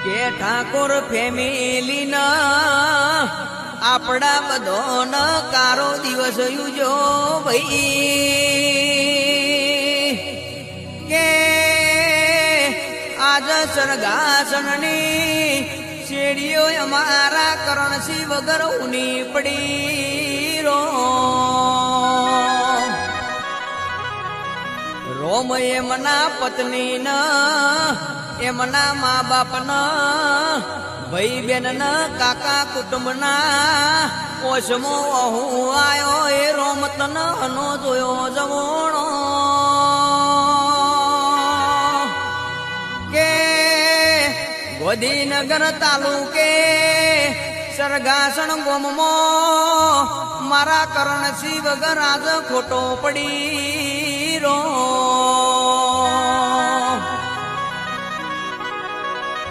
કે ઠાકોર ફેમિલી ના આપડા બધોન કારો દિવસ યુજો ભાઈ કે આજ સરગાસણની શેડીઓ અમારા કરણસી વગર ઉની પડી રોમ એમના પત્ની ના એમના મા બાપ ના ભાઈ બેન ના કાકા કુટુંબ ના ઓછમો હું આયો એ રોમ તન નો જોયો જવણો કે ગોધીનગર તાલુકે સરગાસણ ગોમમો મારા કરણસી વગર આજ ખોટો પડી રો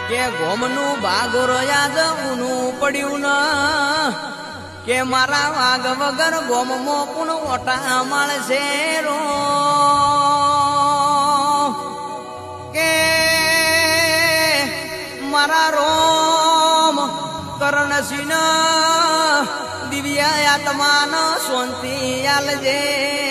કે ગોમનું ભાગોર યાદ ઊનું પડ્યું ના કે મારા વાઘ વગર ગોમમો કુણ ઓટા મળશે રો કે મારા રોમ કરણસિંહ દિવ્ય આત્માનો શાંતિ આલજે.